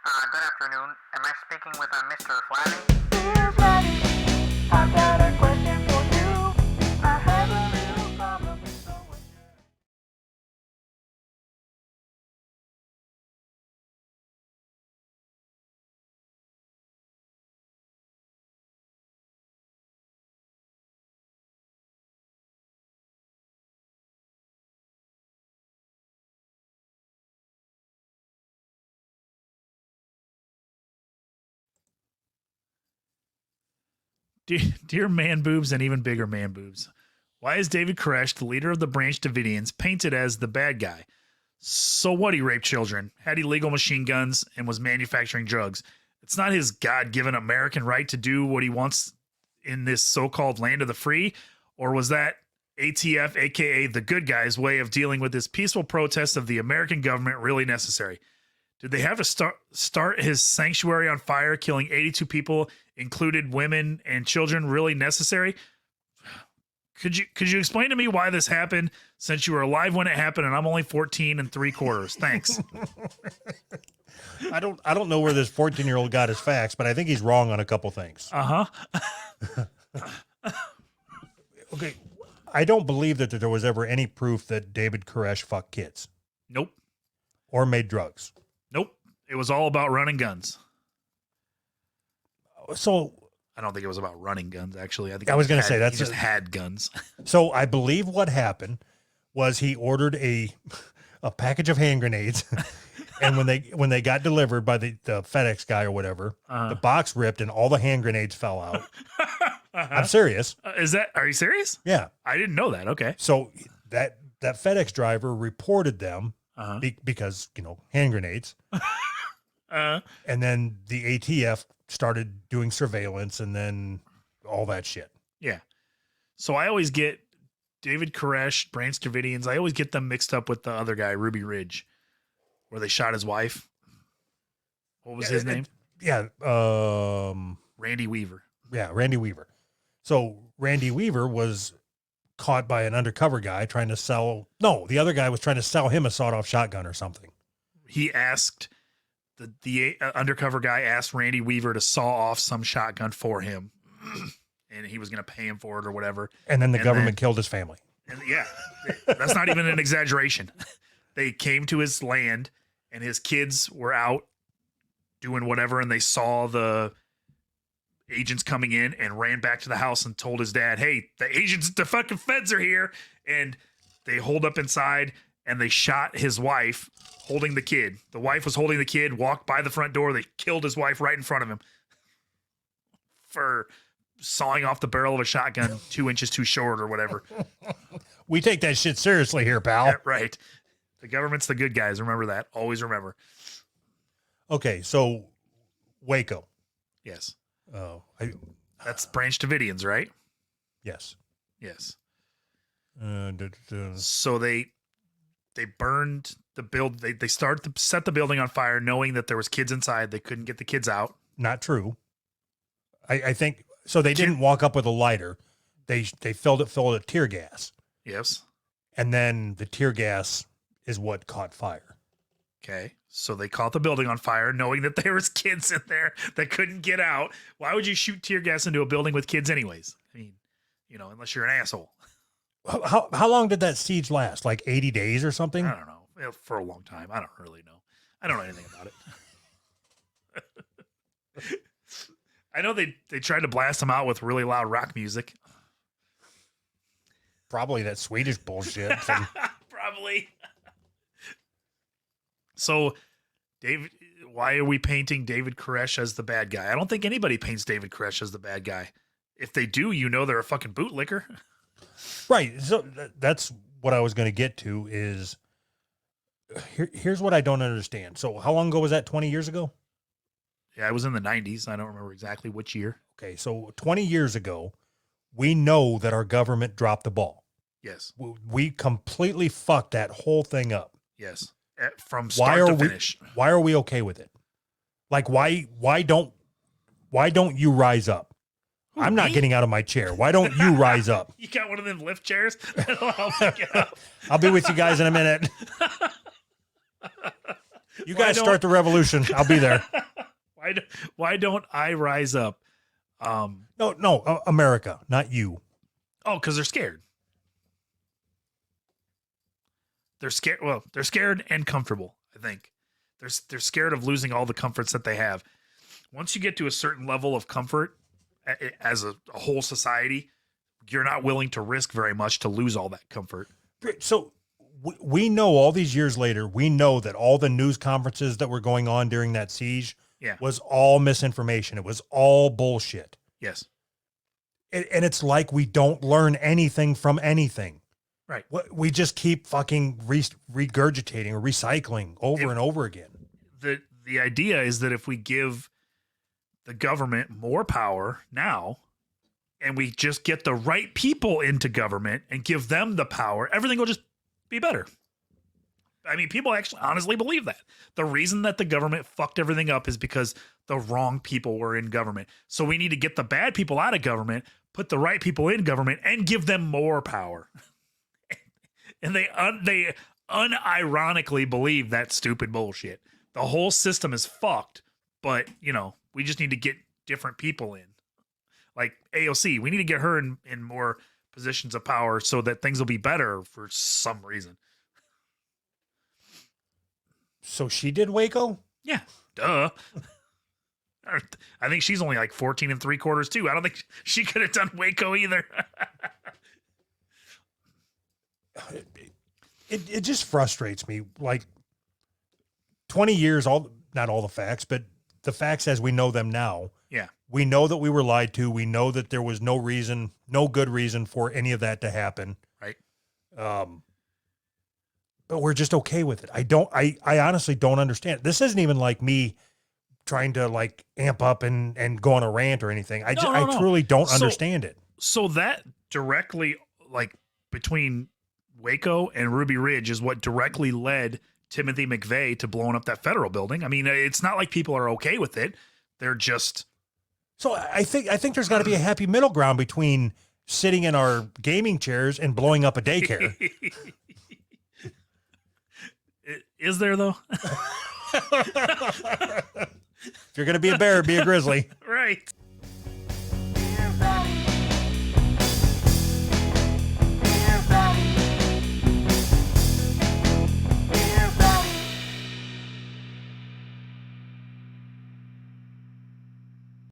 Good afternoon. Am I speaking with Mr. Flabby? Dear Flabby, I've got a question for you. I have a little problem, so what Dear man boobs and even bigger man boobs. Why is David Koresh, the leader of the Branch Davidians, painted as the bad guy? So what? He raped children, had illegal machine guns, and was manufacturing drugs. It's not his God-given American right to do what he wants in this so-called land of the free, or was that ATF, aka the good guys' way of dealing with this peaceful protest of the American government really necessary? Did they have to start his sanctuary on fire, killing 82 people, included women and children, really necessary? Could you explain to me why this happened, since you were alive when it happened and I'm only 14 3/4? Thanks. I don't know where this 14-year-old got his facts, but I think he's wrong on a couple things. Okay. I don't believe that there was ever any proof that David Koresh fucked kids Nope. or made drugs. Nope. It was all about running guns. So I don't think it was about running guns, actually. I think I was going to say he that's just had guns. So I believe what happened was he ordered a package of hand grenades, and when they got delivered by the FedEx guy or whatever, the box ripped and all the hand grenades fell out. I'm serious. Are you serious? Yeah. I didn't know that. Okay. So that FedEx driver reported them because, hand grenades. And then the ATF started doing surveillance and then all that shit. Yeah. So I always get David Koresh, Branch Davidians. I always get them mixed up with the other guy, Ruby Ridge, where they shot his wife. What was his name? Randy Weaver. Yeah, Randy Weaver. So Randy Weaver was caught by an undercover guy trying to sell. No, the other guy was trying to sell him a sawed-off shotgun or something. He asked the undercover guy asked Randy Weaver to saw off some shotgun for him, and he was going to pay him for it or whatever. And then the government killed his family. And yeah, that's not even an exaggeration. They came to his land, and his kids were out doing whatever, and they saw the agents coming in and ran back to the house and told his dad, "Hey, the fucking feds are here." And they holed up inside and they shot his wife holding the kid. The wife was holding the kid, walked by the front door. They killed his wife right in front of him for sawing off the barrel of a shotgun 2 inches too short or whatever. We take that shit seriously here, pal. Yeah, right. The government's the good guys. Remember that. Always remember. Okay, so Waco. Yes. Oh, That's Branch Davidians, right? yes. Yes. Duh. So they burned the build. They started to set the building on fire, knowing that there was kids inside. They couldn't get the kids out. Not true. I think so. They didn't walk up with a lighter. They filled it full of tear gas, Yes. and then the tear gas is what caught fire. Okay. So they caught the building on fire, knowing that there was kids in there that couldn't get out. Why would you shoot tear gas into a building with kids anyways? I mean, unless you're an asshole. How long did that siege last? Like 80 days or something? I don't know. For a long time. I don't really know. I don't know anything about it. I know they tried to blast them out with really loud rock music. Probably that Swedish bullshit. Probably. So, David, why are we painting David Koresh as the bad guy? I don't think anybody paints David Koresh as the bad guy. If they do, they're a fucking bootlicker. Right. So that's what I was going to get to is here's what I don't understand. So how long ago was that? 20 years ago? Yeah, it was in the 90s. I don't remember exactly which year. Okay. So 20 years ago, we know that our government dropped the ball. Yes. We completely fucked that whole thing up. Yes. From start to finish. Why are we okay with it? Like, why don't you rise up? Who, I'm not me? getting out of my chair. Why don't you rise up? You got one of them lift chairs? That'll help you get up. I'll be with you guys in a minute. You Why guys don't- start the revolution. I'll be there. Why don't I rise up? No, America, not you. Oh, because they're scared. They're scared. Well, they're scared and comfortable. I think they're scared of losing all the comforts that they have. Once you get to a certain level of comfort as a whole society, you're not willing to risk very much to lose all that comfort. So we know all these years later, we know that all the news conferences that were going on during that siege was all misinformation. It was all bullshit. Yes. And it's like we don't learn anything from anything. Right. We just keep fucking regurgitating or recycling over and over again. The idea is that if we give the government more power now, and we just get the right people into government and give them the power, everything will just be better. I mean, people actually honestly believe that. The reason that the government fucked everything up is because the wrong people were in government. So we need to get the bad people out of government, put the right people in government, and give them more power. And they unironically believe that stupid bullshit. The whole system is fucked, but, we just need to get different people in. Like AOC, we need to get her in more positions of power so that things will be better for some reason. So she did Waco? Yeah, duh. I think she's only like 14 3/4 too. I don't think she could have done Waco either. It just frustrates me. Like 20 years, not all the facts, but the facts as we know them now. Yeah. We know that we were lied to. We know that there was no good reason for any of that to happen. Right. But we're just okay with it. I honestly don't understand. This isn't even like me trying to like amp up and go on a rant or anything. I truly don't understand it. So that directly, like between Waco and Ruby Ridge, is what directly led Timothy McVeigh to blowing up that federal building. I mean, it's not like people are okay with it. They're just. So I think there's got to be a happy middle ground between sitting in our gaming chairs and blowing up a daycare. Is there though? If you're going to be a bear, be a grizzly. Right.